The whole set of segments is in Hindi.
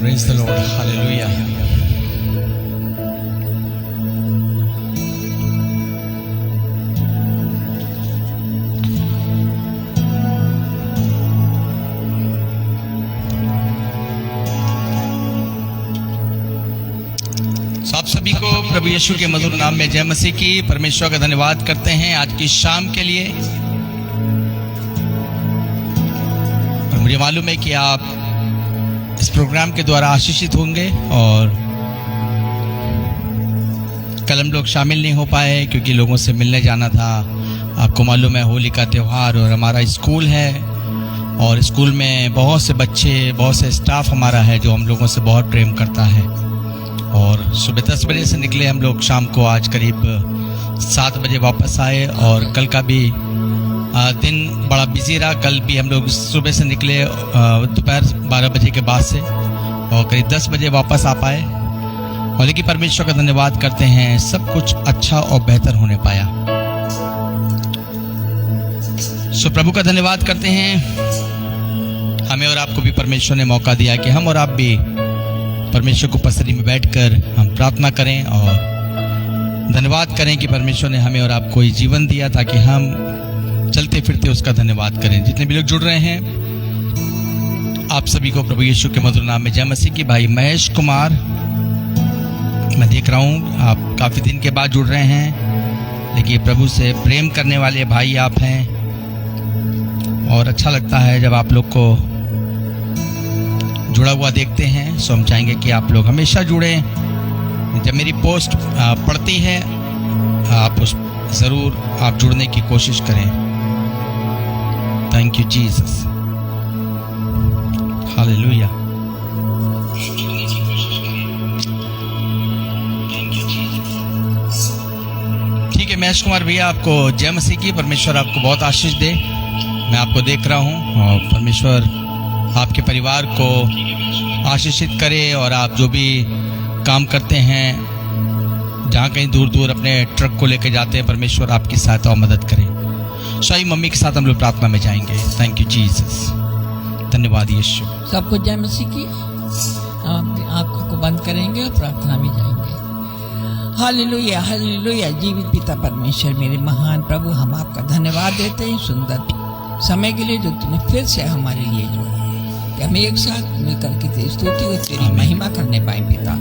Praise the Lord. Hallelujah. आप सभी को प्रभु यीशु के मधुर नाम में जय मसीह की। परमेश्वर का धन्यवाद करते हैं आज की शाम के लिए। और मुझे मालूम है कि आप इस प्रोग्राम के द्वारा आशीषित होंगे। और कल हम लोग शामिल नहीं हो पाए क्योंकि लोगों से मिलने जाना था। आपको मालूम है होली का त्यौहार और हमारा स्कूल है और स्कूल में बहुत से बच्चे, बहुत से स्टाफ हमारा है जो हम लोगों से बहुत प्रेम करता है। और सुबह 10 बजे से निकले हम लोग, शाम को आज करीब 7 बजे वापस आए। और कल का भी दिन बड़ा बिजी रहा। कल भी हम लोग सुबह से निकले दोपहर 12 बजे के बाद से और करीब 10 बजे वापस आ पाए। और लेकिन परमेश्वर का धन्यवाद करते हैं, सब कुछ अच्छा और बेहतर होने पाया। सो प्रभु का धन्यवाद करते हैं, हमें और आपको भी परमेश्वर ने मौका दिया कि हम और आप भी परमेश्वर को पसरी में बैठकर हम प्रार्थना करें और धन्यवाद करें कि परमेश्वर ने हमें और आपको ये जीवन दिया ताकि हम चलते फिरते उसका धन्यवाद करें। जितने भी लोग जुड़ रहे हैं आप सभी को प्रभु यीशु के मधुर नाम में जय मसीह की। भाई महेश कुमार, मैं देख रहा हूँ आप काफ़ी दिन के बाद जुड़ रहे हैं, लेकिन प्रभु से प्रेम करने वाले भाई आप हैं और अच्छा लगता है जब आप लोग को जुड़ा हुआ देखते हैं। सो हम चाहेंगे कि आप लोग हमेशा जुड़ें। जब मेरी पोस्ट पड़ती है आप उस ज़रूर आप जुड़ने की कोशिश करें। Thank you Jesus, hallelujah. ठीक है महेश कुमार भैया, आपको जय मसीह की। परमेश्वर आपको बहुत आशीष दे। मैं आपको देख रहा हूँ और परमेश्वर आपके परिवार को आशीषित करे और आप जो भी काम करते हैं, जहाँ कहीं दूर दूर अपने ट्रक को लेकर जाते हैं, परमेश्वर आपकी सहायता और मदद करें। शाही मम्मी के साथ हम लोग प्रार्थना में जाएंगे। थैंक यू जीसस, धन्यवाद यीशु। सबको जय मसीह की। हम आंखों को बंद करेंगे और प्रार्थना में जाएंगे। Hallelujah hallelujah. जीवित पिता परमेश्वर मेरे महान प्रभु, हम आपका धन्यवाद देते हैं सुंदर समय के लिए जो तूने फिर से हमारे लिए जो कि हम एक साथ मिलकर के तेरी स्तुति और तेरी महिमा करने पाए पिता।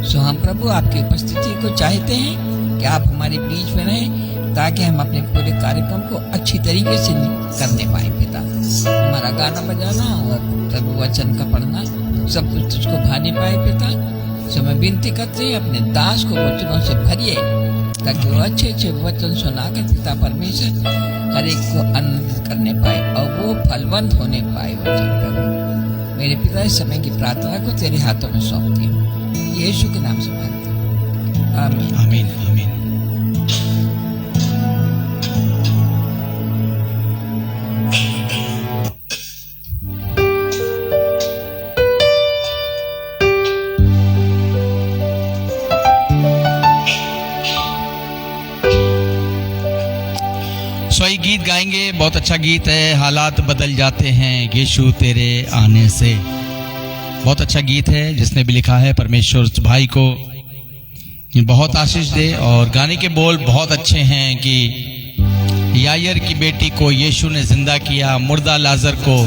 सो हम प्रभु आपकी उपस्थिति को चाहते हैं कि आप हमारे बीच में रहें ताकि हम अपने पूरे कार्यक्रम को अच्छी तरीके से करने पाए पिता। हमारा गाना बजाना और प्रभु वचन का पढ़ना सब कुछ तुझको भाने पाए पिता। सो मैं विनती करते हैं अपने दास को वचनों से भरिए ताकि वो अच्छे अच्छे वचन सुनाकर पिता परमेश्वर हर एक को आनंदित करने पाए और वो फलवंत होने पाए वचन प्रभु। मेरे पिता इस समय की प्रार्थना को तेरे हाथों में सौंपती हूँ, यीशु के नाम से मांगता हूँ, आमीन आमीन आमीन। सोई गीत गाएंगे, बहुत अच्छा गीत है। हालात बदल जाते हैं यीशु तेरे आने से। बहुत अच्छा गीत है, जिसने भी लिखा है परमेश्वर उस भाई को बहुत आशीष दे। और गाने के बोल बहुत अच्छे हैं कि यायर की बेटी को यीशु ने जिंदा किया, मुर्दा लाजर को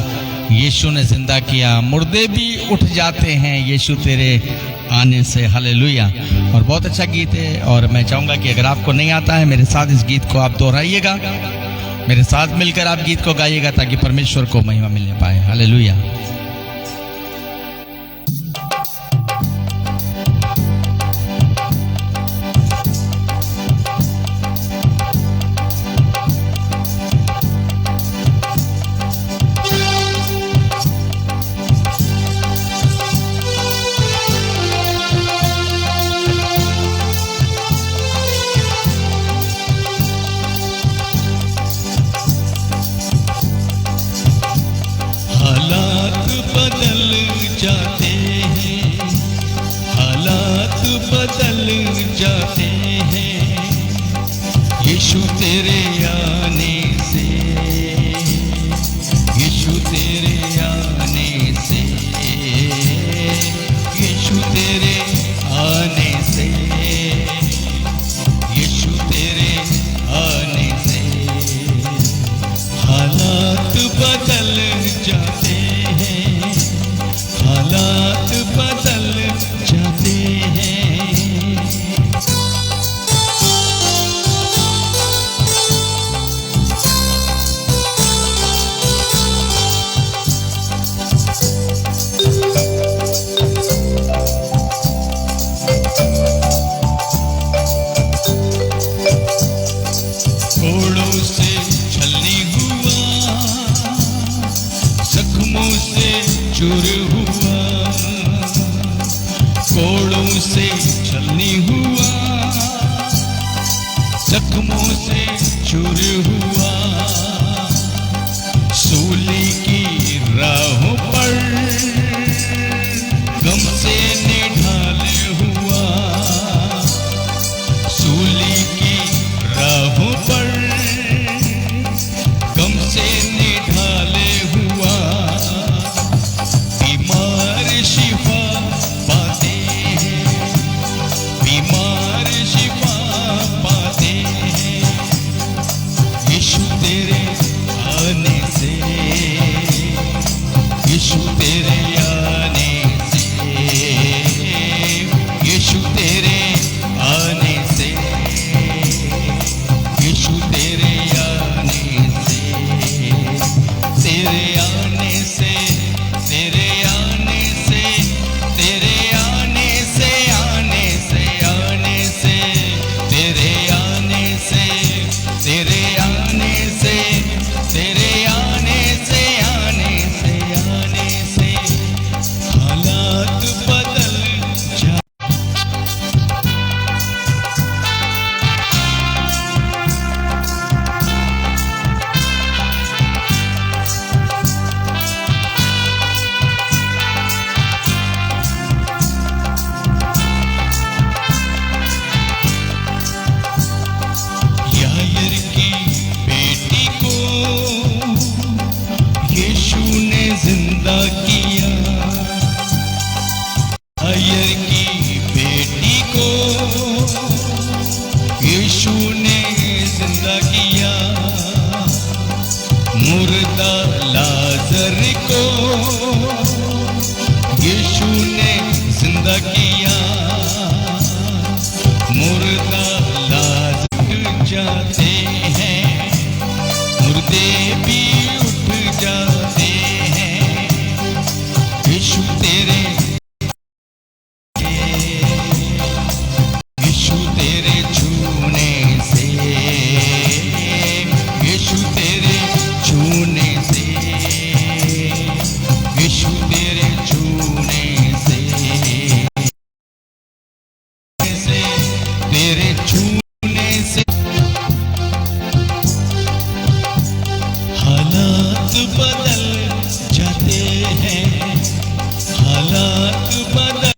यीशु ने जिंदा किया, मुर्दे भी उठ जाते हैं यीशु तेरे आने से। हालेलुया। और बहुत अच्छा गीत है। और मैं चाहूंगा कि अगर आपको नहीं आता है, मेरे साथ इस गीत को आप दोहराइएगा, मेरे साथ मिलकर आप गीत को गाइएगा ताकि परमेश्वर को महिमा मिलने पाए। हालेलुया। जाते हैं, हालात बदल जाते हैं यीशु तेरे आने से, यीशु तेरे आने से हुआ, कोड़ों से छलनी हुआ, जख्मों से चूर हुआ, सूली की राहों पर गम से निढाल हुआ, सूली की राहों पर गम से निढाल हुआ, बीमार शिफा पाते हैं, बीमार शिफा पाते हैं, यीशु तेरे आने से, यीशु तेरे आने से, यीशु तेरे आने से, यीशु तेरे आने से, तेरे आने से, तेरे आने से, तेरे आने से, आने से, आने से, तेरे आने से, तेरे आने से, तेरे आने से, आने से, आने से हालात बदल जा। यायर की बेटी को यीशु ने जिंदा किया, यायर की बेटी को यीशु ने जिंदा किया, मुर्दा लाजर को यीशु ने जिंदा किया, मुर्दा लाजर जाते हैं, मुर्दे भी उठ जाते हैं, यीशु तेरे, यीशु तेरे छूने से, यीशु तेरे छूने से, यीशु तेरे छूने से, तेरे छूने से हालात बदल जाते हैं, हालात बदल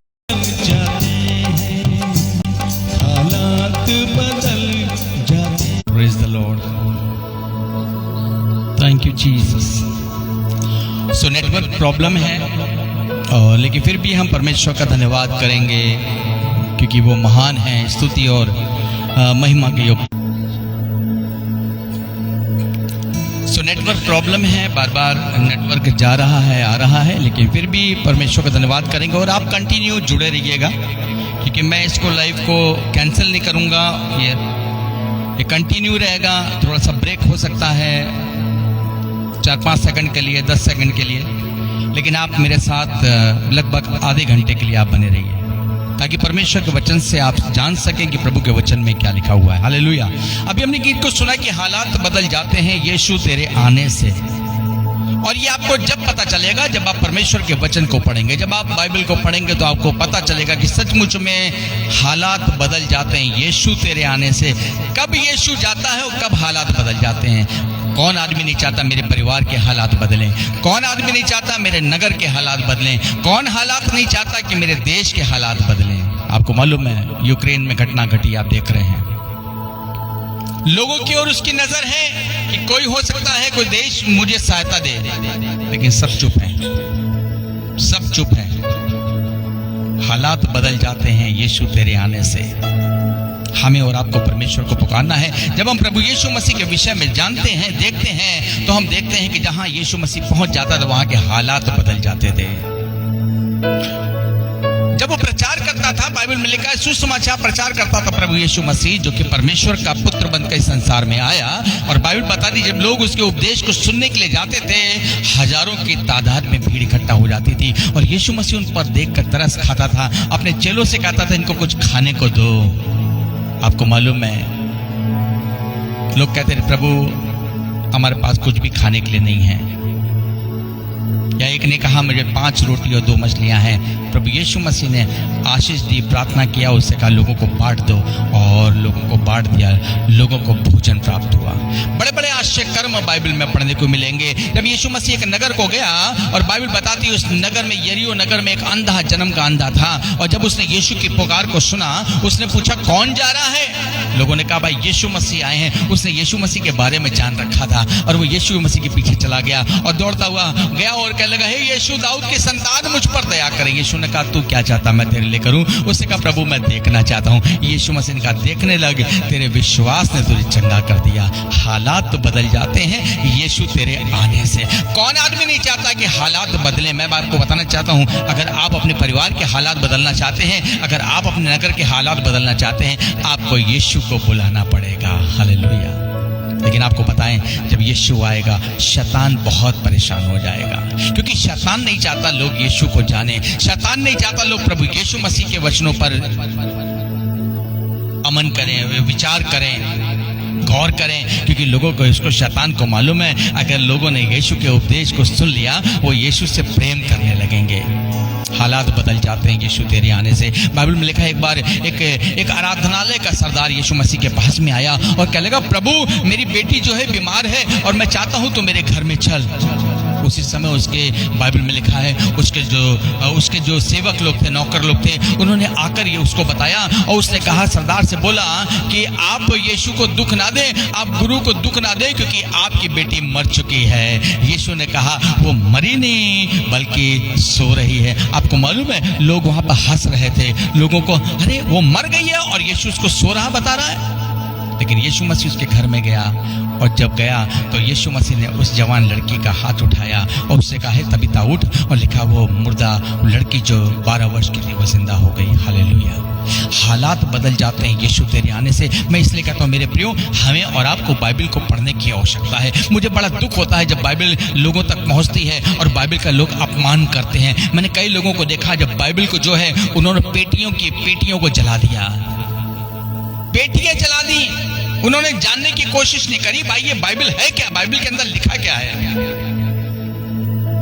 जाते हैं, हालात बदल जाते हैं। Praise the Lord. Thank you Jesus. So network problem है और लेकिन फिर भी हम परमेश्वर का धन्यवाद करेंगे क्योंकि वो महान है, स्तुति और महिमा के योग्य। सो नेटवर्क प्रॉब्लम है, बार बार नेटवर्क जा रहा है आ रहा है, लेकिन फिर भी परमेश्वर का धन्यवाद करेंगे और आप कंटिन्यू जुड़े रहिएगा क्योंकि मैं इसको लाइव को कैंसिल नहीं करूंगा, ये कंटिन्यू रहेगा। थोड़ा सा ब्रेक हो सकता है 4-5 सेकंड के लिए, 10 सेकंड के लिए, लेकिन आप मेरे साथ लगभग आधे घंटे के लिए आप बने रहिए ताकि परमेश्वर के वचन से आप जान सकें कि प्रभु के वचन में क्या लिखा हुआ है। हालेलुया। अभी हमने गीत को सुना कि हालात बदल जाते हैं यीशु तेरे आने से, और ये आपको जब पता चलेगा जब आप परमेश्वर के वचन को पढ़ेंगे, जब आप बाइबल को पढ़ेंगे तो आपको पता चलेगा कि सचमुच में हालात बदल जाते हैं यीशु तेरे आने से। कब यीशु जाता है और कब हालात बदल जाते हैं। कौन आदमी नहीं चाहता मेरे परिवार के हालात बदलें, कौन आदमी नहीं चाहता मेरे नगर के हालात बदलें, कौन हालात नहीं चाहता कि मेरे देश के हालात बदलें। आपको मालूम है यूक्रेन में घटना घटी, आप देख रहे हैं, लोगों की ओर उसकी नजर है कि कोई हो सकता है कोई देश मुझे सहायता दे, लेकिन सब चुप है, सब चुप है। हालात बदल जाते हैं यीशु तेरे आने से। हमें और आपको परमेश्वर को पुकारना है। जब हम प्रभु यीशु मसीह के विषय में जानते हैं, देखते हैं, तो हम देखते हैं कि जहां यीशु मसीह पहुंच जाता था वहां के हालात बदल जाते थे। जब वो प्रचार करता था, बाइबल में लिखा है सुसमाचार प्रचार करता था प्रभु यीशु मसीह, जो कि परमेश्वर का पुत्र बनकर इस संसार में आया। और बाइबल बताती जब लोग उसके उपदेश को सुनने के लिए जाते थे, हजारों की तादाद में भीड़ इकट्ठा हो जाती थी और यीशु मसीह उन पर देखकर तरस खाता था। अपने चेलों से कहता था इनको कुछ खाने को दो। आपको मालूम है लोग कहते थे प्रभु हमारे पास कुछ भी खाने के लिए नहीं है, या एक ने कहा मुझे 5 रोटी और 2 मछलियां हैं। प्रभु यीशु मसीह ने आशीष दी, प्रार्थना किया, उससे कहा लोगों को बांट दो, और लोगों को बांट दिया, लोगों को भोजन प्राप्त हुआ। बड़े बड़े आश्चर्य कर्म बाइबल में पढ़ने को मिलेंगे। जब यीशु मसीह एक नगर को गया, और बाइबल बताती है उस नगर में, यरीहो नगर में एक अंधा, जन्म का अंधा था, और जब उसने यीशु की पुकार को सुना, उसने पूछा कौन जा रहा है? लोगों ने कहा भाई यीशु मसीह आए हैं। उसने यीशु मसीह के बारे में जान रखा था, और वो यीशु मसीह के पीछे चला गया और दौड़ता हुआ गया और कहने लगा, हे यीशु दाऊद की संतान, मुझ पर दया करे। यीशु ने कहा तू क्या चाहता मैं तेरे लिए करूं? उसने कहा प्रभु मैं देखना चाहता हूं। यीशु मसीह ने कहा देखने लग, तेरे विश्वास ने तुझे चंगा कर दिया। हालात तो बदल जाते हैं यीशु तेरे आने से। कौन आदमी नहीं चाहता कि हालात बदले? मैं आपको बताना चाहता हूं, अगर आप अपने परिवार के हालात बदलना चाहते हैं, अगर आप अपने नगर के हालात बदलना चाहते हैं, आपको यीशु को बुलाना पड़ेगा। हालेलुया। लेकिन आपको बताएं, जब यीशु आएगा शैतान बहुत परेशान हो जाएगा, क्योंकि शैतान नहीं चाहता लोग यीशु को जाने। शैतान नहीं चाहता लोग प्रभु यीशु मसीह के वचनों पर अमन करें, विचार करें, गौर करें, क्योंकि लोगों को, इसको शैतान को मालूम है, अगर लोगों ने यीशु के उपदेश को सुन लिया, वो यीशु से प्रेम करने लगेंगे। हालात बदल जाते हैं यीशु तेरे आने से। बाइबल में लिखा है, एक बार एक आराधनालय का सरदार यीशु मसीह के पास में आया और कहने लगा, प्रभु मेरी बेटी जो है बीमार है और मैं चाहता हूं तो मेरे घर में चल। उसी समय उसके, बाइबल में लिखा है, उसके जो सेवक लोग थे, नौकर लोग थे, उन्होंने आकर ये उसको बताया, और उसने कहा, सरदार से बोला कि आप यीशु को दुख ना दें, आप गुरु को दुख ना दें, क्योंकि आपकी बेटी मर चुकी है। यीशु ने कहा वो मरी नहीं बल्कि सो रही है। आपको मालूम है लोग वहां पर हंस रहे थे, लोगों को अरे वो मर गई है और यीशु उसको सो रहा बता रहा है। लेकिन यीशु मसीह उसके घर में गया, और जब गया तो यीशु मसीह ने उस जवान लड़की का हाथ उठाया और उससे कहा, है तबीता उठ, और लिखा वो मुर्दा लड़की जो 12 वर्ष की थी वो जिंदा हो गई। हालेलुया। हालात बदल जाते हैं यीशु तेरे आने से। मैं इसलिए कहता हूँ मेरे प्रियो, हमें और आपको बाइबल को पढ़ने की आवश्यकता है। मुझे बड़ा दुख होता है जब बाइबल लोगों तक पहुँचती है और बाइबल का लोग अपमान करते हैं। मैंने कई लोगों को देखा, जब बाइबल को जो है उन्होंने पेटियों को जला दिया, पेटियां जला दी, उन्होंने जानने की कोशिश नहीं करी भाई ये बाइबल है क्या, बाइबल के अंदर लिखा क्या है।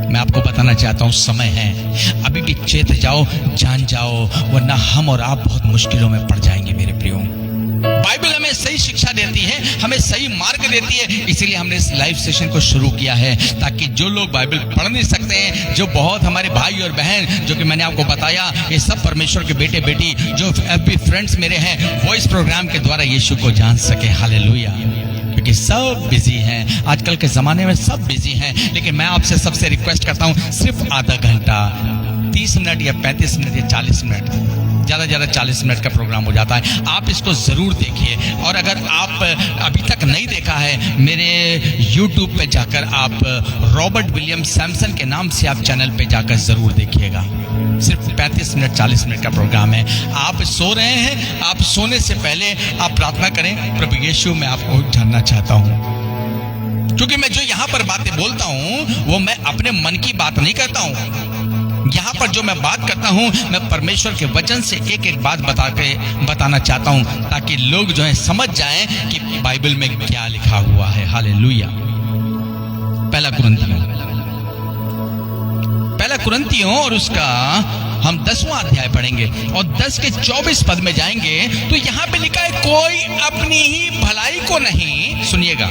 मैं आपको बताना चाहता हूं, समय है, अभी भी चेत जाओ, जान जाओ, वरना हम और आप बहुत मुश्किलों में पड़ जाएंगे मेरे प्रियो। बाइबल हमें सही शिक्षा देती है, हमें सही मार्ग देती है, इसीलिए हमने इस लाइव सेशन को शुरू किया है, ताकि जो लोग बाइबल पढ़ नहीं सकते हैं, जो बहुत हमारे भाई और बहन, जो कि मैंने आपको बताया, ये सब परमेश्वर के बेटे बेटी जो एफबी फ्रेंड्स मेरे हैं, वो इस प्रोग्राम के द्वारा यीशु को जान सके। हालेलुया। क्योंकि सब बिजी हैं, आजकल के जमाने में सब बिजी हैं, लेकिन मैं आपसे सबसे रिक्वेस्ट करता हूं, सिर्फ आधा घंटा, 30 मिनट या 35 मिनट या 40 मिनट, ज़्यादा 40 मिनट का प्रोग्राम हो जाता है। आप इसको ज़रूर देखिए, और अगर आप अभी तक नहीं देखा है, मेरे YouTube पे जाकर आप रॉबर्ट विलियम सैमसन के नाम से आप चैनल पे जाकर ज़रूर देखिएगा। सिर्फ 35 मिनट 40 मिनट का प्रोग्राम है। आप सो रहे हैं, आप सोने से पहले आप प्रार्थना करें, प्रभु यीशु मैं आपको जानना चाहता हूँ, क्योंकि मैं जो यहाँ पर बातें बोलता हूँ वो मैं अपने मन की बात नहीं करता हूँ। यहाँ पर जो मैं बात करता हूँ, मैं परमेश्वर के वचन से एक एक बात बताना चाहता हूँ, ताकि लोग जो है समझ जाएं कि बाइबल में क्या लिखा हुआ है। हालेलुया। पहला कुरिन्थियों और उसका हम 10वां अध्याय पढ़ेंगे और 10 के 24 पद में जाएंगे, तो यहाँ पे लिखा है, कोई अपनी ही भलाई को नहीं, सुनिएगा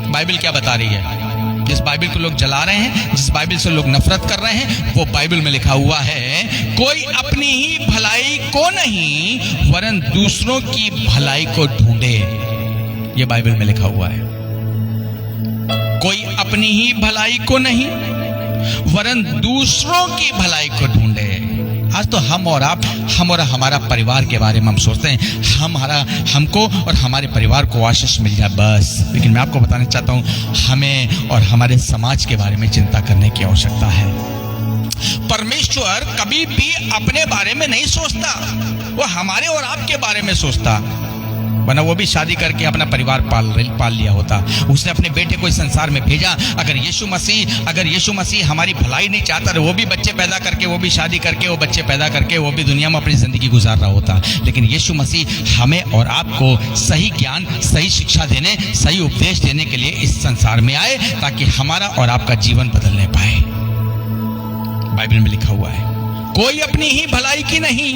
बाइबल क्या बता रही है। जिस बाइबल को लोग जला रहे हैं, जिस बाइबल से लोग नफरत कर रहे हैं, वो बाइबल में लिखा हुआ है, कोई अपनी ही भलाई को नहीं वरन दूसरों की भलाई को ढूंढे। ये बाइबल में लिखा हुआ है, कोई अपनी ही भलाई को नहीं वरन दूसरों की भलाई को ढूंढे। आज तो हम और आप, हम और हमारा परिवार के बारे में हम सोचते हैं, हमको और हमारे परिवार को आशीष मिल जाए बस। लेकिन मैं आपको बताना चाहता हूं, हमें और हमारे समाज के बारे में चिंता करने की आवश्यकता है। परमेश्वर कभी भी अपने बारे में नहीं सोचता, वो हमारे और आपके बारे में सोचता, वरना वो भी शादी करके अपना परिवार पाल लिया होता। उसने अपने बेटे को इस संसार में भेजा। अगर यीशु मसीह हमारी भलाई नहीं चाहता तो वो भी बच्चे पैदा करके, वो भी शादी करके, वो बच्चे पैदा करके, वो भी दुनिया में अपनी जिंदगी गुजार रहा होता। लेकिन यीशु मसीह हमें और आपको सही ज्ञान, सही शिक्षा देने, सही उपदेश देने के लिए इस संसार में आए, ताकि हमारा और आपका जीवन बदलने पाए। बाइबल में लिखा हुआ है, कोई अपनी ही भलाई की नहीं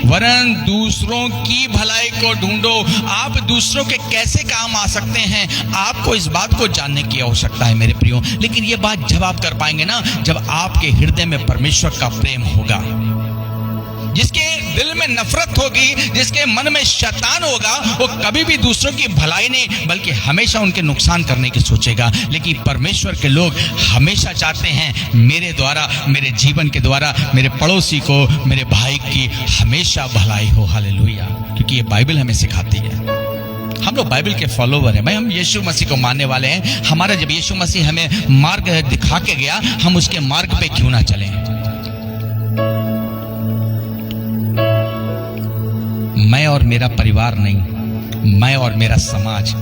वरन दूसरों की भलाई को ढूंढो। आप दूसरों के कैसे काम आ सकते हैं, आपको इस बात को जानने की आवश्यकता है मेरे प्रियो। लेकिन ये बात जब आप कर पाएंगे ना, जब आपके हृदय में परमेश्वर का प्रेम होगा। जिसके दिल में नफरत होगी, जिसके मन में शैतान होगा, वो कभी भी दूसरों की भलाई नहीं बल्कि हमेशा उनके नुकसान करने की सोचेगा। लेकिन परमेश्वर के लोग हमेशा चाहते हैं मेरे द्वारा, मेरे जीवन के द्वारा मेरे पड़ोसी को, मेरे भाई की हमेशा भलाई हो। हालेलुया। क्योंकि ये बाइबल हमें सिखाती है। हम लोग बाइबल के फॉलोवर हैं भाई, हम यीशु मसीह को मानने वाले हैं। हमारा जब यीशु मसीह हमें मार्ग दिखा के गया, हम उसके मार्ग पे क्यों ना चलें। मैं और मेरा परिवार नहीं, मैं और मेरा समाज,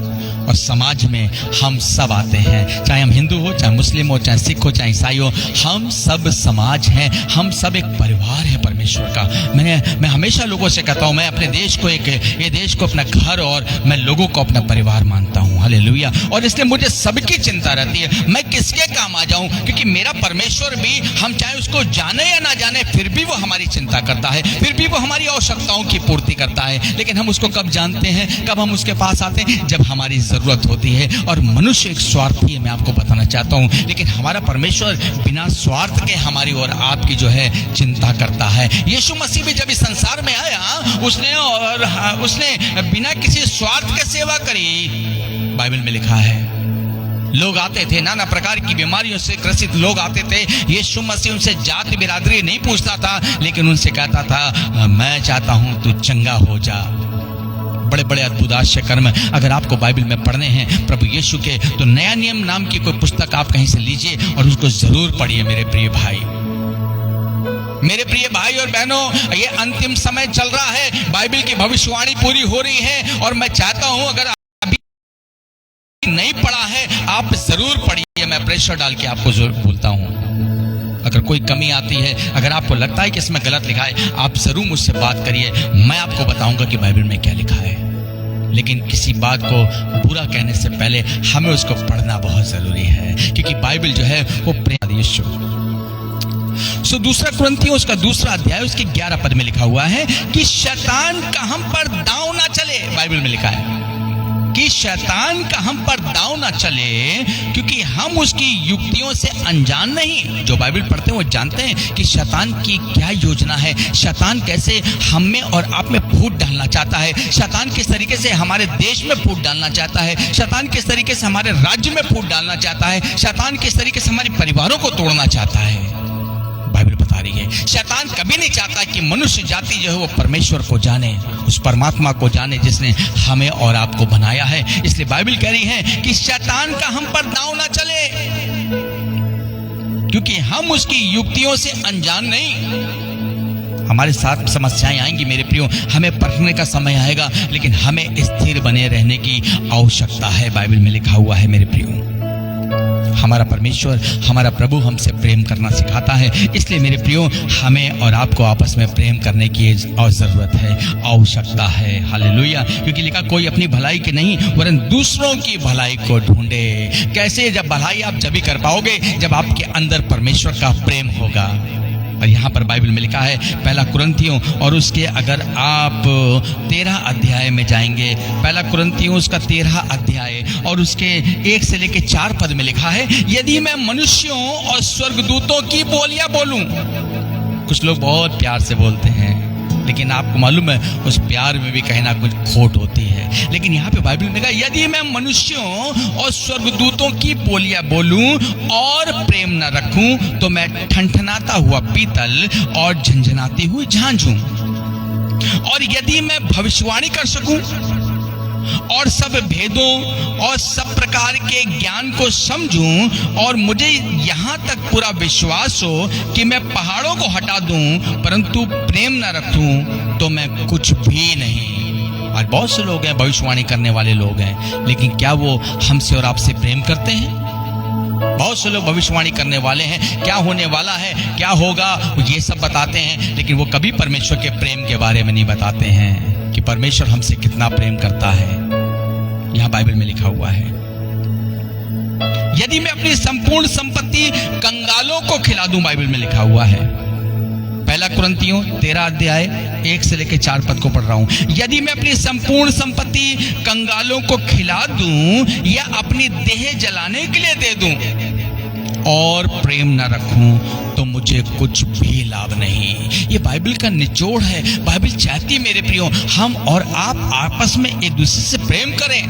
और समाज में हम सब आते हैं, चाहे हम हिंदू हो, चाहे मुस्लिम हो, चाहे सिख हो, चाहे ईसाई हो, हम सब समाज हैं, हम सब एक परिवार है परमेश्वर का। मैं हमेशा लोगों से कहता हूं, मैं अपने देश को ये देश को अपना घर और मैं लोगों को अपना परिवार मानता हूं। हालेलुया। और इसलिए मुझे सबकी चिंता रहती है मैं किसके काम आ जाऊं, क्योंकि मेरा परमेश्वर भी, हम चाहे उसको जाने या ना जाने, फिर भी वो हमारी चिंता करता है, फिर भी वो हमारी आवश्यकताओं की पूर्ति करता है। लेकिन हम उसको कब जानते हैं, कब हम उसके पास आते हैं, जब हमारी जरूरत होती है। और मनुष्य एक स्वार्थी है, मैं आपको बताना चाहता हूं, लेकिन हमारा परमेश्वर बिना स्वार्थ के हमारी और आपकी जो है चिंता करता है। यीशु मसीह भी जब इस संसार में आया, उसने बिना किसी स्वार्थ के सेवा करी। बाइबल में लिखा है, लोग आते थे, नाना प्रकार की बीमारियों से ग्रसित लोग आते थे। यीशु मसीह उनसे जाति बिरादरी नहीं पूछता था, लेकिन उनसे कहता था मैं चाहता हूं तू चंगा हो जा। बड़े बड़े अद्भुत आश्चर्य कर्म अगर आपको बाइबल में पढ़ने हैं प्रभु यीशु के, तो नया नियम नाम की कोई पुस्तक आप कहीं से लीजिए और उसको जरूर पढ़िए मेरे प्रिय भाई, मेरे प्रिय भाई और बहनों। ये अंतिम समय चल रहा है, बाइबल की भविष्यवाणी पूरी हो रही है, और मैं चाहता हूं अगर अभी नहीं पढ़ा है आप जरूर पढ़िए। मैं प्रेशर डाल के आपको जरूर बोलता हूं, अगर कोई कमी आती है, अगर आपको लगता है कि इसमें गलत लिखा है, आप जरूर मुझसे बात करिए, मैं आपको बताऊंगा कि बाइबल में क्या लिखा है। लेकिन किसी बात को बुरा कहने से पहले हमें उसको पढ़ना बहुत जरूरी है, क्योंकि बाइबल जो है वो प्रेम यीशु। सो दूसरा कुरिन्थियों उसका दूसरा अध्याय उसके 11 पद में लिखा हुआ है कि शैतान का हम पर दांव ना चले। बाइबल में लिखा है कि शैतान का हम पर दांव ना चले, क्योंकि हम उसकी युक्तियों से अनजान नहीं। जो बाइबल पढ़ते हैं वो जानते हैं कि शैतान की क्या योजना है, शैतान कैसे हम में और आप में फूट डालना चाहता है, शैतान किस तरीके से हमारे देश में फूट डालना चाहता है, शैतान किस तरीके से हमारे राज्य में फूट डालना चाहता है, शैतान किस तरीके से हमारे परिवारों को तोड़ना चाहता है। बाइबल बता रही है शैतान कभी नहीं चाहता कि मनुष्य जाति जो है वो परमेश्वर को जाने, उस परमात्मा को जाने जिसने हमें और आपको बनाया है। इसलिए बाइबल कह रही है कि शैतान का हम पर दांव ना चले, क्योंकि हम उसकी युक्तियों से अनजान नहीं। हमारे साथ समस्याएं आएंगी मेरे प्रियो, हमें परखने का समय आएगा, लेकिन हमें स्थिर बने रहने की आवश्यकता है। बाइबल में लिखा हुआ है मेरे प्रियो, हमारा परमेश्वर, हमारा प्रभु हमसे प्रेम करना सिखाता है। इसलिए मेरे प्रियो, हमें और आपको आपस में प्रेम करने की जरूरत है, आवश्यकता है। हालेलुया। क्योंकि लिखा कोई अपनी भलाई की नहीं वरन दूसरों की भलाई को ढूंढे। कैसे? जब भलाई आप जब भी कर पाओगे जब आपके अंदर परमेश्वर का प्रेम होगा। और यहाँ पर बाइबल में लिखा है पहला कुरिन्थियों और उसके अगर आप 13 अध्याय में जाएंगे, पहला कुरिन्थियों उसका 13 अध्याय और उसके 1 से लेकर 4 पद में लिखा है, यदि मैं मनुष्यों और स्वर्गदूतों की बोलियां बोलूं। कुछ लोग बहुत प्यार से बोलते हैं, लेकिन आपको मालूम है उस प्यार में भी कहीं ना कुछ खोट होती है। लेकिन यहाँ पे बाइबल में कहा यदि मैं मनुष्यों और स्वर्गदूतों की बोलियां बोलूं और प्रेम न रखूं तो मैं ठनठनाता हुआ पीतल और झंझनाती हुई झांझ हूं। और यदि मैं भविष्यवाणी कर सकूं और सब भेदों और सब प्रकार के ज्ञान को समझूं और मुझे यहाँ तक पूरा विश्वास हो कि मैं पहाड़ों को हटा दूं, परंतु प्रेम न रखूं तो मैं कुछ भी नहीं। और बहुत से लोग हैं भविष्यवाणी करने वाले लोग हैं, लेकिन क्या वो हमसे और आपसे प्रेम करते हैं? बहुत से लोग भविष्यवाणी करने वाले हैं, क्या होने वाला है, क्या होगा, ये सब बताते हैं, लेकिन वो कभी परमेश्वर के प्रेम के बारे में नहीं बताते हैं कि परमेश्वर हमसे कितना प्रेम करता है। यहां बाइबल में लिखा हुआ है यदि मैं अपनी संपूर्ण संपत्ति कंगालों को खिला दूं, बाइबल में लिखा हुआ है, पहला कुरिन्थियों 13 अध्याय 1 से लेकर 4 पद को पढ़ रहा हूं। यदि मैं अपनी संपूर्ण संपत्ति कंगालों को खिला दूं या अपनी देह जलाने के लिए दे दूं और प्रेम न रखूं तो मुझे कुछ भी लाभ नहीं। ये बाइबल का निचोड़ है। बाइबल चाहती मेरे प्रियो हम और आप आपस में एक दूसरे से प्रेम करें।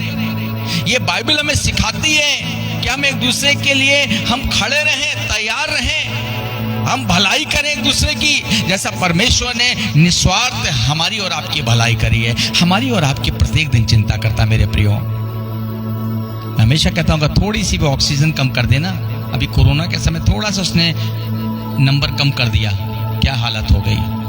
ये बाइबल हमें सिखाती है कि हम एक दूसरे के लिए हम खड़े रहें, तैयार रहें, हम भलाई करें एक दूसरे की, जैसा परमेश्वर ने निस्वार्थ हमारी और आपकी भलाई करी है। हमारी और आपकी प्रत्येक दिन चिंता करता मेरे प्रियो। मैं हमेशा कहता हूँ थोड़ी सी भी ऑक्सीजन कम कर देना, अभी कोरोना के समय थोड़ा सा उसने नंबर कम कर दिया, क्या हालत हो गई।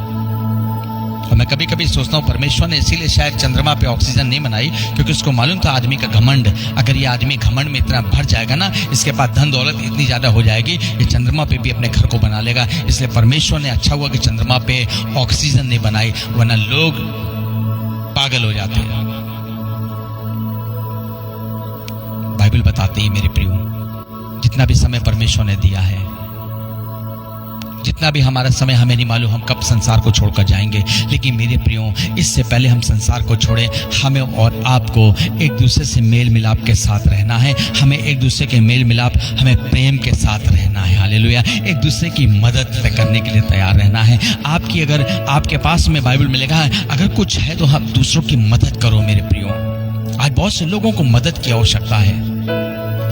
और मैं कभी कभी सोचता हूँ परमेश्वर ने इसीलिए शायद चंद्रमा पे ऑक्सीजन नहीं बनाई, क्योंकि उसको मालूम था आदमी का घमंड, अगर ये आदमी घमंड में इतना भर जाएगा ना, इसके पास धन दौलत इतनी ज्यादा हो जाएगी, ये चंद्रमा पे भी अपने घर को बना लेगा। इसलिए परमेश्वर ने अच्छा हुआ कि चंद्रमा पे ऑक्सीजन नहीं बनाई, वरना लोग पागल हो जाते। बाइबल बताती है मेरे प्रियो, जितना भी समय परमेश्वर ने दिया है, जितना भी हमारा समय, हमें नहीं मालूम हम कब संसार को छोड़कर जाएंगे, लेकिन मेरे प्रियो इससे पहले हम संसार को छोड़े, हमें और आपको एक दूसरे से मेल मिलाप के साथ रहना है। हमें एक दूसरे के मेल मिलाप, हमें प्रेम के साथ रहना है। हालेलुया। एक दूसरे की मदद करने के लिए तैयार रहना है। आपकी अगर आपके पास में बाइबल में लिखा है अगर कुछ है तो आप दूसरों की मदद करो मेरे प्रियो। आज बहुत से लोगों को मदद की आवश्यकता है।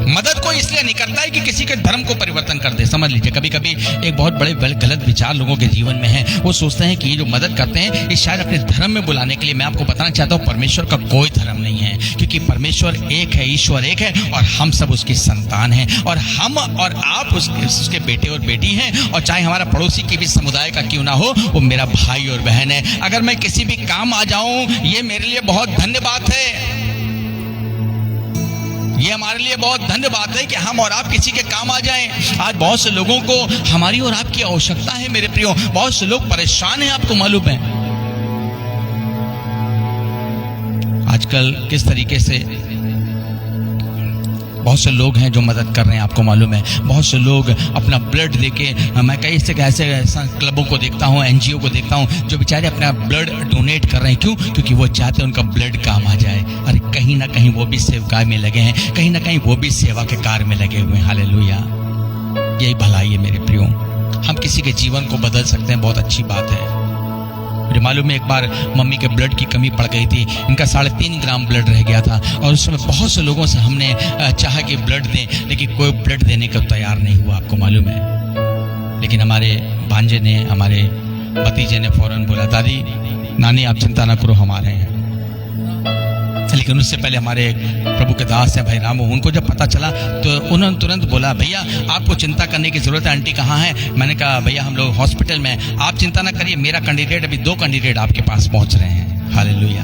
मदद को इसलिए नहीं करता है कि किसी के धर्म को परिवर्तन कर दे। समझ लीजिए कभी कभी एक बहुत बड़े गलत विचार लोगों के जीवन में है। वो सोचते हैं कि ये जो मदद करते हैं ये शायद अपने धर्म में बुलाने के लिए। मैं आपको बताना चाहता हूँ परमेश्वर का कोई धर्म नहीं है, क्योंकि परमेश्वर एक है, ईश्वर एक है और हम सब उसकी संतान हैं, और हम और आप उसके बेटे और बेटी हैं। और चाहे हमारा पड़ोसी की भी समुदाय का क्यों ना हो, वो मेरा भाई और बहन है। अगर मैं किसी भी काम आ जाऊं, ये मेरे लिए बहुत धन्य बात है। ये हमारे लिए बहुत धन्य बात है कि हम और आप किसी के काम आ जाएं। आज बहुत से लोगों को हमारी और आपकी आवश्यकता है मेरे प्रियो। बहुत से लोग परेशान हैं, आपको मालूम है आजकल किस तरीके से बहुत से लोग हैं जो मदद कर रहे हैं, आपको मालूम है। बहुत से लोग अपना ब्लड देके, मैं कई ऐसे क्लबों को देखता हूँ, एनजीओ को देखता हूँ जो बेचारे अपना ब्लड डोनेट कर रहे हैं। क्यों? क्योंकि वो चाहते हैं उनका ब्लड काम आ जाए। अरे कहीं ना कहीं वो भी सेवकाई में लगे हैं, कहीं ना कहीं वो भी सेवा के कार्य में लगे हुए हैं। हालेलुया। यही भलाई है मेरे प्रियो। हम किसी के जीवन को बदल सकते हैं, बहुत अच्छी बात है। मुझे मालूम है एक बार मम्मी के ब्लड की कमी पड़ गई थी, इनका 3.5 ग्राम ब्लड रह गया था, और उस समय बहुत से लोगों से हमने चाहा कि ब्लड दें, लेकिन कोई ब्लड देने को तैयार नहीं हुआ, आपको मालूम है। लेकिन हमारे भांजे ने, हमारे भतीजे ने फौरन बोला, दादी नानी आप चिंता ना करो, हम आ रहे हैं। लेकिन उससे पहले हमारे प्रभु के दास हैं भाई रामू, उनको जब पता चला तो उन्होंने तुरंत बोला, भैया आपको चिंता करने की जरूरत है, आंटी कहाँ है? मैंने कहा भैया हम लोग हॉस्पिटल में, आप चिंता ना करिए, मेरा कैंडिडेट, अभी 2 कैंडिडेट आपके पास पहुंच रहे हैं। हालेलुया।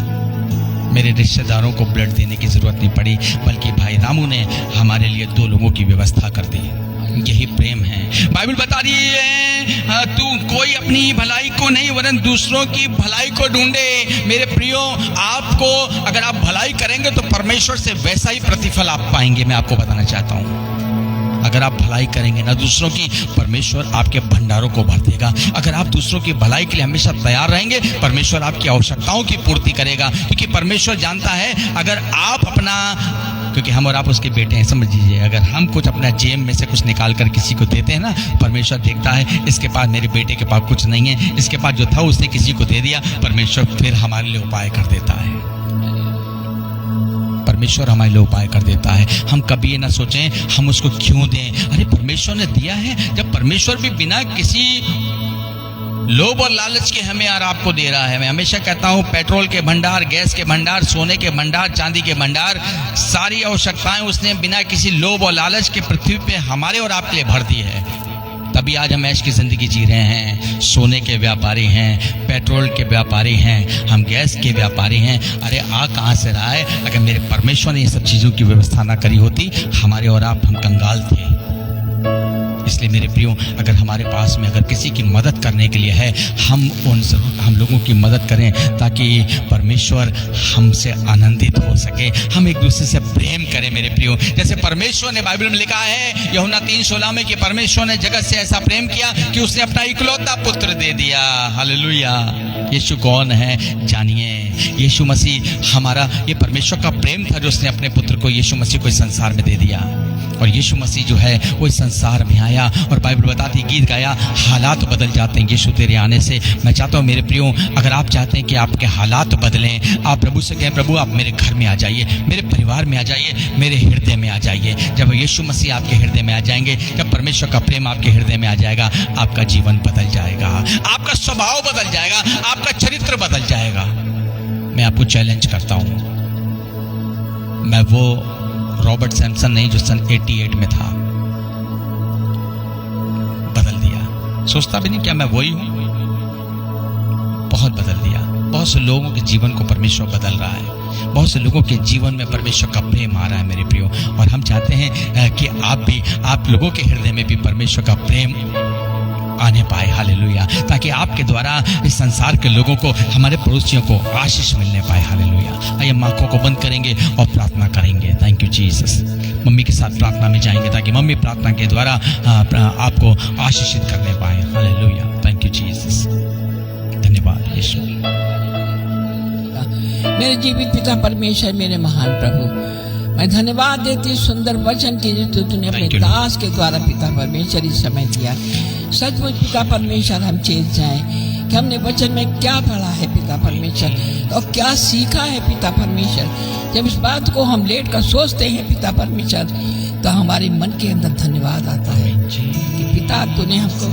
मेरे रिश्तेदारों को ब्लड देने की जरूरत नहीं पड़ी, बल्कि भाई रामू ने हमारे लिए 2 लोगों की व्यवस्था कर दी। यही प्रेम है। बाइबल बता रही है तू कोई अपनी भलाई को नहीं वरन दूसरों की भलाई को ढूंढे। मेरे प्रियो, आपको अगर आप भलाई करेंगे तो परमेश्वर से वैसा ही प्रतिफल आप पाएंगे। मैं आपको बताना चाहता हूं, अगर आप भलाई करेंगे ना दूसरों की, परमेश्वर आपके भंडारों को भर देगा। अगर आप दूसरों की भलाई के लिए हमेशा तैयार रहेंगे, परमेश्वर आपकी आवश्यकताओं की पूर्ति करेगा, क्योंकि परमेश्वर जानता है अगर आप अपना, क्योंकि हम और आप उसके बेटे हैं, समझ लीजिए, अगर हम कुछ अपना जेब में से कुछ निकाल कर किसी को देते हैं ना, परमेश्वर देखता है इसके पास, मेरे बेटे के पास कुछ नहीं है, इसके पास जो था उसने किसी को दे दिया, परमेश्वर फिर हमारे लिए उपाय कर देता है। परमेश्वर हमारे लिए उपाय कर देता है। हम कभी ये ना सोचें हम उसको क्यों दें, अरे परमेश्वर ने दिया है। जब परमेश्वर भी बिना किसी लोभ और लालच के हमें और आपको दे रहा है। मैं हमेशा कहता हूं पेट्रोल के भंडार, गैस के भंडार, सोने के भंडार, चांदी के भंडार, सारी आवश्यकताएं उसने बिना किसी लोभ और लालच के पृथ्वी पे हमारे और आपके लिए भर दी है। तभी आज हम ऐश की जिंदगी जी रहे हैं। सोने के व्यापारी हैं, पेट्रोल के व्यापारी हैं, हम गैस के व्यापारी हैं। अरे आ कहाँ से रहा है? अगर मेरे परमेश्वर ने ये सब चीजों की व्यवस्था ना करी होती, हमारे और आप, हम कंगाल थे। इसलिए मेरे प्रियो, अगर हमारे पास में अगर किसी की मदद करने के लिए है, हम लोगों की मदद करें ताकि परमेश्वर हमसे आनंदित हो सके। हम एक दूसरे से प्रेम करें मेरे प्रियो, जैसे परमेश्वर ने बाइबल में लिखा है यूहन्ना 3:16 में कि परमेश्वर ने जगत से ऐसा प्रेम किया कि उसने अपना इकलौता पुत्र दे दिया। हालेलुया। यीशु कौन है? जानिए, यीशु मसीह हमारा, ये परमेश्वर का प्रेम था जो उसने अपने पुत्र को, यीशु मसीह को इस संसार में दे दिया। और यीशु मसीह जो है वो इस संसार में आया, और बाइबल बताती, गीत गाया, हालात बदल जाते हैं यीशु तेरे आने से। मैं चाहता हूँ मेरे प्रियो, अगर आप चाहते हैं कि आपके हालात बदलें, आप प्रभु से कहें, प्रभु आप मेरे घर में आ जाइए, मेरे परिवार में आ जाइए, मेरे हृदय में आ जाइए। जब यीशु मसीह आपके हृदय में आ जाएंगे, जब परमेश्वर का प्रेम आपके हृदय में आ जाएगा, आपका जीवन बदल जाएगा, आपका स्वभाव बदल जाएगा, आपका चरित्र बदल जाएगा। मैं आपको चैलेंज करता हूँ, मैं वो रॉबर्ट सैमसन नहीं जो सन 88 में था, बदल दिया। सोचता भी नहीं क्या मैं वही हूं, बहुत बदल दिया। बहुत से लोगों के जीवन को परमेश्वर बदल रहा है, बहुत से लोगों के जीवन में परमेश्वर का प्रेम आ रहा है मेरे प्रियो। और हम चाहते हैं कि आप लोगों के हृदय में भी परमेश्वर का प्रेम आने पाए। हालेलुया। ताकि आपके द्वारा इस संसार के लोगों को, हमारे पड़ोसियों को आशीष मिलने पाए। हालेलुया। आइए हम आंखों को बंद करेंगे और प्रार्थना करेंगे। Thank you Jesus. मम्मी के साथ प्रार्थना में जाएंगे ताकि मम्मी प्रार्थना के द्वारा आपको आशीषित करने पाए। हालेलुया। Thank you Jesus. धन्यवाद यीशु। मेरे जीवित पिता परमेश्वर, मेरे महान प्रभु, मैं धन्यवाद देती सुंदर वचन के जो तूने अपने दास के द्वारा पिता परमेश्वर इस समय दिया। सचमुच पिता परमेश्वर हम चेत जाएं कि हमने वचन में क्या पढ़ा है पिता परमेश्वर, और क्या सीखा है पिता परमेश्वर। जब इस बात को हम लेट कर सोचते हैं पिता परमेश्वर, तो हमारे मन के अंदर धन्यवाद आता है कि पिता तूने हमको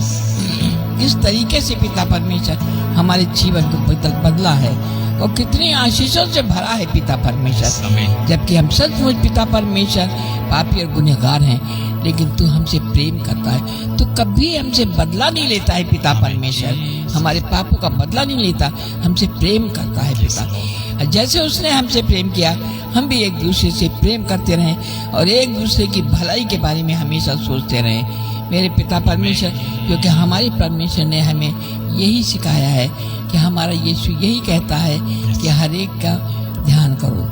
किस तरीके से पिता परमेश्वर हमारे जीवन को बदला है, और कितनी आशीषों से भरा है पिता परमेश्वर। जबकि हम सचमुच पिता परमेश्वर पापी और गुनहगार हैं, लेकिन तू हमसे प्रेम करता है, तू कभी हमसे बदला नहीं लेता है पिता परमेश्वर, हमारे पापों का बदला नहीं लेता, हमसे प्रेम करता है पिता। जैसे उसने हमसे प्रेम किया, हम भी एक दूसरे से प्रेम करते रहें और एक दूसरे की भलाई के बारे में हमेशा सोचते रहें मेरे पिता परमेश्वर। क्योंकि हमारे परमेश्वर ने हमें यही सिखाया है कि हमारा यीशु यही कहता है कि हर एक का ध्यान करो।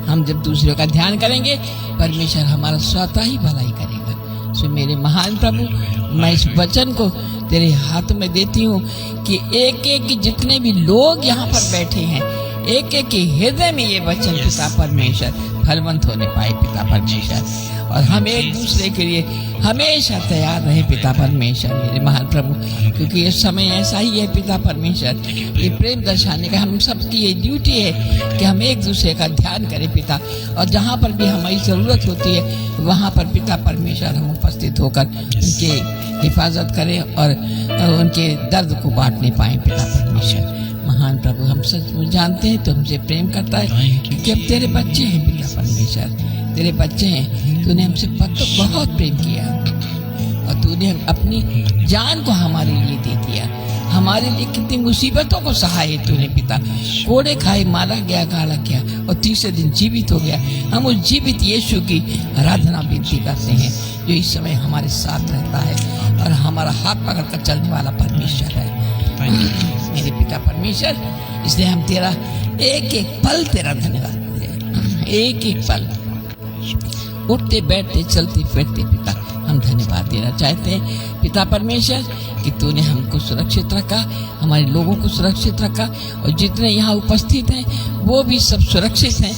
हम जब दूसरे का ध्यान करेंगे, परमेश्वर हमारा स्वतः ही भलाई करेगा। सो मेरे महान प्रभु, मैं इस वचन को तेरे हाथ में देती हूँ कि एक एक जितने भी लोग यहाँ पर बैठे हैं, एक एक के हृदय में ये वचन पिता परमेश्वर फलवंत होने पाए पिता परमेश्वर, और हम एक दूसरे के लिए हमेशा तैयार रहे पिता परमेश्वर मेरे महान प्रभु। क्योंकि ये समय ऐसा ही है पिता परमेश्वर, ये प्रेम दर्शाने का हम सबकी ये ड्यूटी है कि हम एक दूसरे का ध्यान करें पिता, और जहाँ पर भी हमारी ज़रूरत होती है वहाँ पर पिता परमेश्वर हम उपस्थित होकर उनके हिफाजत करें और उनके दर्द को बांटने पाएँ पिता परमेश्वर। महान प्रभु, हम सचमुच जानते हैं तो हमसे प्रेम करता है, क्योंकि हम तेरे बच्चे हैं पिता परमेश्वर, तेरे बच्चे हैं। तूने हमसे बहुत प्रेम किया, और तूने अपनी जान को हमारे लिए दे दिया। हमारे लिए कितनी मुसीबतों को सहाय तूने पिता, कोड़े खाए, मारा गया, गाड़ा गया, और तीसरे दिन जीवित हो गया। हम उस जीवित यीशु की आराधना विनती करते हैं जो इस समय हमारे साथ रहता है और हमारा हाथ पकड़कर चलने वाला परमेश्वर है मेरे पिता परमेश्वर। इसलिए हम तेरा एक एक पल तेरा धन्यवाद करते हैं, एक एक पल, उठते बैठते चलते फिरते पिता हम धन्यवाद देना चाहते हैं पिता परमेश्वर कि तूने हमको सुरक्षित रखा, हमारे लोगों को सुरक्षित रखा, और जितने यहाँ उपस्थित हैं वो भी सब सुरक्षित हैं,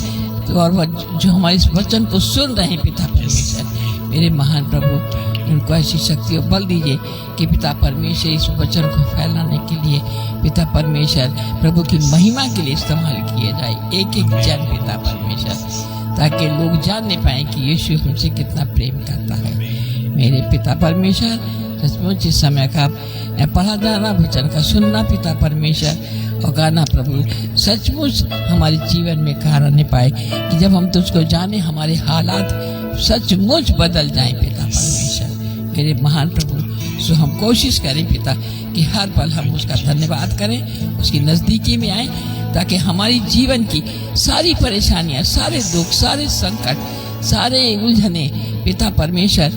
तो और जो हमारे इस वचन को सुन रहे हैं पिता परमेश्वर मेरे महान प्रभु, उनको ऐसी शक्ति और बल दीजिए कि पिता परमेश्वर इस वचन को फैलाने के लिए पिता परमेश्वर प्रभु की महिमा के लिए इस्तेमाल किए जाए एक एक जन पिता परमेश्वर, ताकि लोग जानने पाए कि यीशु हमसे कितना प्रेम करता है मेरे पिता परमेश्वर। सचमुच इस समय का पढ़ा जाना वचन का सुनना पिता परमेश्वर और गाना प्रभु सचमुच हमारे जीवन में कारण पाए कि जब हम तुझको जाने हमारे हालात सचमुच बदल जाएं पिता परमेश्वर मेरे महान प्रभु। सो हम कोशिश करें पिता कि हर पल हम उसका धन्यवाद करें, उसकी नज़दीकी में आए, ताकि हमारी जीवन की सारी परेशानियां, सारे दुख, सारे संकट, सारे उलझने पिता परमेश्वर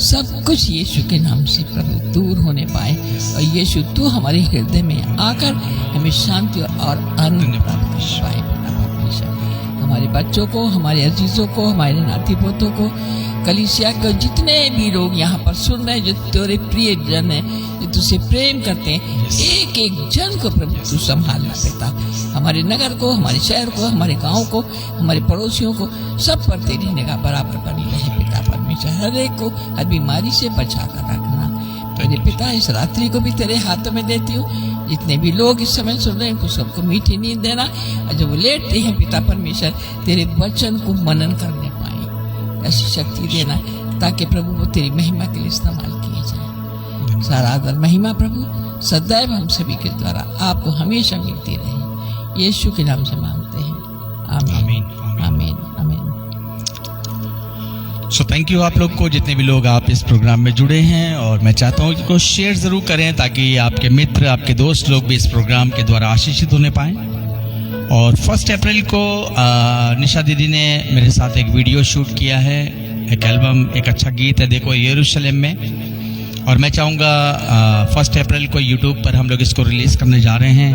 सब कुछ यीशु के नाम से प्रभु दूर होने पाए, और यीशु तू हमारे हृदय में आकर हमें शांति और आनंद प्राप्त कर पाए। परमेश्वर हमारे बच्चों को, हमारे अजीजों को, हमारे नाती पोतों को, कलीसिया को, जितने भी लोग यहाँ पर सुन रहे हैं जो तेरे प्रिय जन है, जो तुझसे प्रेम करते हैं, एक एक जन को प्रभु तू संभालना पिता। हमारे नगर को, हमारे शहर को, हमारे गांव को, हमारे पड़ोसियों को, सब पर तेरी निगाह बराबर बनी रहे पिता परमेश्वर। हर एक को हर बीमारी से बचा कर रखना मेरे पिता। इस रात्रि को भी तेरे हाथों में देती हूँ। जितने भी लोग इस समय सुन रहे हैं उनको सबको मीठी नींद देना, और जब वो लेटते हैं पिता परमेश्वर तेरे वचन को मनन करने पाए, ऐसी शक्ति देना ताकि प्रभु वो तेरी महिमा के लिए इस्तेमाल किए जाए। सारा आदर महिमा प्रभु सदैव हम सभी के द्वारा आपको हमेशा मिलती रहे, यीशु के नाम से मांगते हैं, आमीन आमीन आमीन। सो थैंक यू आप लोग को, जितने भी लोग आप इस प्रोग्राम में जुड़े हैं, और मैं चाहता हूँ कि शेयर ज़रूर करें ताकि आपके मित्र, आपके दोस्त लोग भी इस प्रोग्राम के द्वारा आशीषित होने पाएँ। और 1 अप्रैल को निशा दीदी ने मेरे साथ एक वीडियो शूट किया है, एक एल्बम, एक अच्छा गीत है देखो यरूशलेम में, और मैं चाहूँगा 1 अप्रैल को यूट्यूब पर हम लोग इसको रिलीज़ करने जा रहे हैं।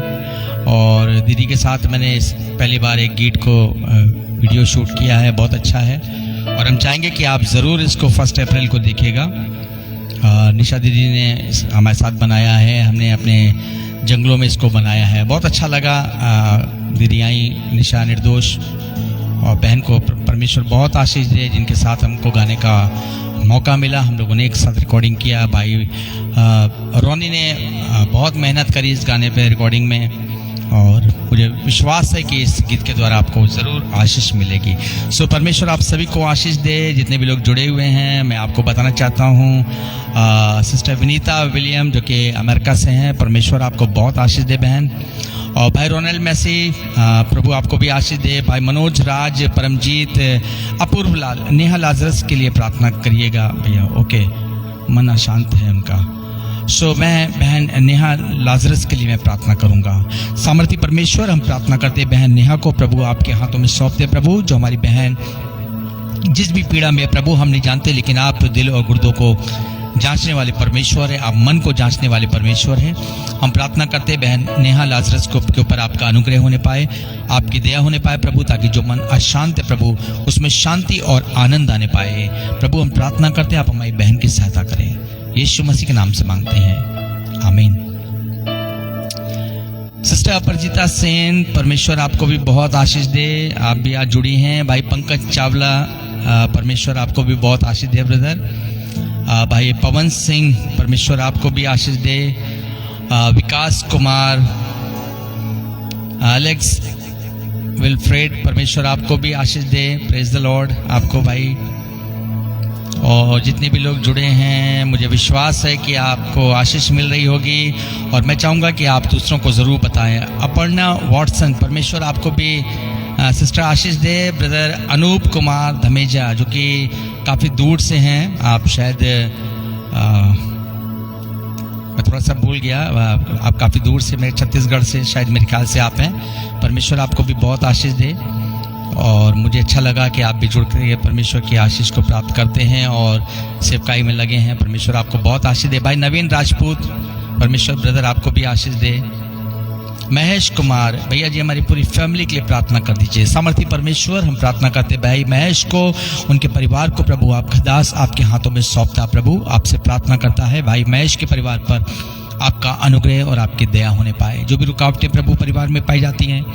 और दीदी के साथ मैंने पहली बार एक गीत को वीडियो शूट किया है, बहुत अच्छा है, और हम चाहेंगे कि आप ज़रूर इसको 1 अप्रैल को देखिएगा। निशा दीदी ने हमारे साथ बनाया है, हमने अपने जंगलों में इसको बनाया है, बहुत अच्छा लगा। दीदी आई निशा निर्दोष, और बहन को परमेश्वर बहुत आशीष दे, जिनके साथ हमको गाने का मौका मिला। हम लोगों ने एक साथ रिकॉर्डिंग किया। भाई रोनी ने बहुत मेहनत करी इस गाने पे रिकॉर्डिंग में, और मुझे विश्वास है कि इस गीत के द्वारा आपको ज़रूर आशीष मिलेगी। सो परमेश्वर आप सभी को आशीष दे। जितने भी लोग जुड़े हुए हैं, मैं आपको बताना चाहता हूँ, सिस्टर विनीता विलियम जो कि अमेरिका से हैं, परमेश्वर आपको बहुत आशीष दे बहन। और भाई रोनल मैसी, प्रभु आपको भी आशीष दे। भाई मनोज राज, परमजीत, अपूर्व लाल, नेहा लाजरस के लिए प्रार्थना करिएगा भैया, ओके, मन अशांत है उनका। सो मैं बहन नेहा लाजरस के लिए मैं प्रार्थना करूंगा। सामर्थी परमेश्वर, हम प्रार्थना करते बहन नेहा को प्रभु आपके हाथों में सौंपते प्रभु, जो हमारी बहन जिस भी पीड़ा में प्रभु हम नहीं जानते, लेकिन आप दिल और गुर्दों को जांचने वाले परमेश्वर है, आप मन को जांचने वाले परमेश्वर है। हम प्रार्थना करते बहन नेहा लाजरस को के ऊपर आपका अनुग्रह होने पाए, आपकी दया होने पाए प्रभु, ताकि जो मन अशांत है प्रभु उसमें शांति और आनंद आने पाए प्रभु। हम प्रार्थना करते आप हमारी बहन की सहायता करें, यीशु मसीह के नाम से मांगते हैं, आमीन। सिस्टर अपरजिता सेन, परमेश्वर आपको भी बहुत आशीष दे, आप भी आज जुड़ी हैं। भाई पंकज चावला, परमेश्वर आपको भी बहुत आशीष दे ब्रदर। भाई पवन सिंह, परमेश्वर आपको भी आशीष दे। विकास कुमार, एलेक्स विल्फ्रेड, परमेश्वर आपको भी आशीष दे, प्रेज द लॉर्ड आपको भाई। और जितने भी लोग जुड़े हैं, मुझे विश्वास है कि आपको आशीष मिल रही होगी, और मैं चाहूँगा कि आप दूसरों को ज़रूर बताएं। अपर्णा वॉटसन, परमेश्वर आपको भी सिस्टर आशीष दे। ब्रदर अनूप कुमार धमेजा, जो कि काफ़ी दूर से हैं, आप शायद मैं थोड़ा सा भूल गया, आप काफ़ी दूर से, मेरे छत्तीसगढ़ से शायद मेरे ख्याल से आप हैं। परमेश्वर आपको भी बहुत आशीष दे, और मुझे अच्छा लगा कि आप भी जुड़ कर परमेश्वर की आशीष को प्राप्त करते हैं और सेवकाई में लगे हैं। परमेश्वर आपको बहुत आशीष दे। भाई नवीन राजपूत, परमेश्वर ब्रदर आपको भी आशीष दे। महेश कुमार भैया जी, हमारी पूरी फैमिली के लिए प्रार्थना कर दीजिए। सामर्थी परमेश्वर, हम प्रार्थना करते भाई महेश को, उनके परिवार को प्रभु आपका दास आपके हाथों में सौंपता प्रभु, आपसे प्रार्थना करता है भाई महेश के परिवार पर आपका अनुग्रह और आपकी दया होने पाए। जो भी रुकावटें प्रभु परिवार में पाई जाती हैं,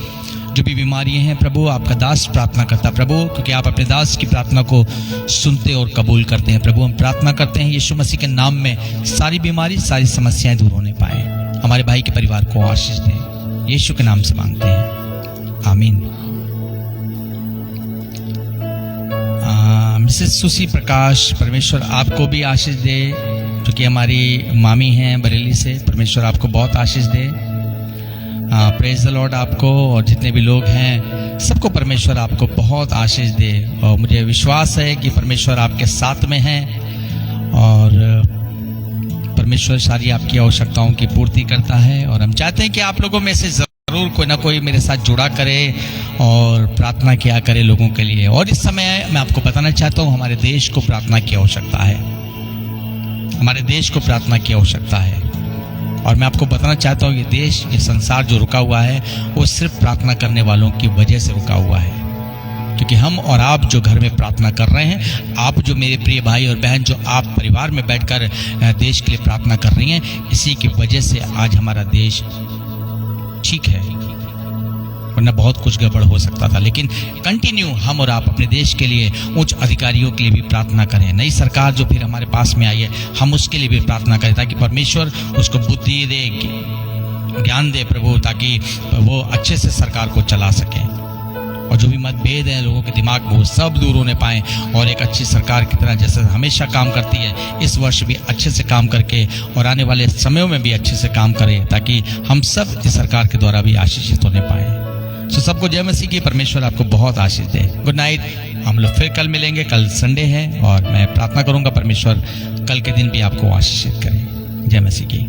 जो भी बीमारियां हैं प्रभु, आपका दास प्रार्थना करता प्रभु, क्योंकि आप अपने दास की प्रार्थना को सुनते और कबूल करते हैं प्रभु। हम प्रार्थना करते हैं यीशु मसीह के नाम में सारी बीमारी, सारी समस्याएं दूर होने पाए। हमारे भाई के परिवार को आशीष दें, यीशु के नाम से मांगते हैं, आमीन। मिसेस सुशी प्रकाश, परमेश्वर आपको भी आशीष दे, जो कि हमारी मामी हैं बरेली से, परमेश्वर आपको बहुत आशीष दे। प्रेज द लॉर्ड आपको, और जितने भी लोग हैं सबको परमेश्वर आपको बहुत आशीष दे। और मुझे विश्वास है कि परमेश्वर आपके साथ में है, और परमेश्वर सारी आपकी आवश्यकताओं की पूर्ति करता है। और हम चाहते हैं कि आप लोगों में से जरूर कोई ना कोई मेरे साथ जुड़ा करे और प्रार्थना किया करे लोगों के लिए। और इस समय मैं आपको बताना चाहता हूँ, हमारे देश को प्रार्थना की आवश्यकता है। हमारे देश को प्रार्थना की आवश्यकता है। और मैं आपको बताना चाहता हूँ, ये देश, ये संसार जो रुका हुआ है वो सिर्फ प्रार्थना करने वालों की वजह से रुका हुआ है। क्योंकि हम और आप जो घर में प्रार्थना कर रहे हैं, आप जो मेरे प्रिय भाई और बहन जो आप परिवार में बैठकर देश के लिए प्रार्थना कर रही हैं, इसी की वजह से आज हमारा देश ठीक है, वरना बहुत कुछ गड़बड़ हो सकता था। लेकिन कंटिन्यू हम और आप अपने देश के लिए, उच्च अधिकारियों के लिए भी प्रार्थना करें। नई सरकार जो फिर हमारे पास में आई है, हम उसके लिए भी प्रार्थना करें ताकि परमेश्वर उसको बुद्धि दे, ज्ञान दे प्रभु, ताकि वो अच्छे से सरकार को चला सकें और जो भी मतभेद हैं लोगों के दिमाग में वो सब दूर होने पाएँ और एक अच्छी सरकार की तरह जैसे हमेशा काम करती है, इस वर्ष भी अच्छे से काम करके और आने वाले समयों में भी अच्छे से काम करें ताकि हम सब इस सरकार के द्वारा भी आशीषित होने पाएँ। तो सबको जय मसीह की, परमेश्वर आपको बहुत आशीष दे। Good night. हम लोग फिर कल मिलेंगे, कल संडे है और मैं प्रार्थना करूंगा परमेश्वर कल के दिन भी आपको आशीषित करे। जय मसीह की।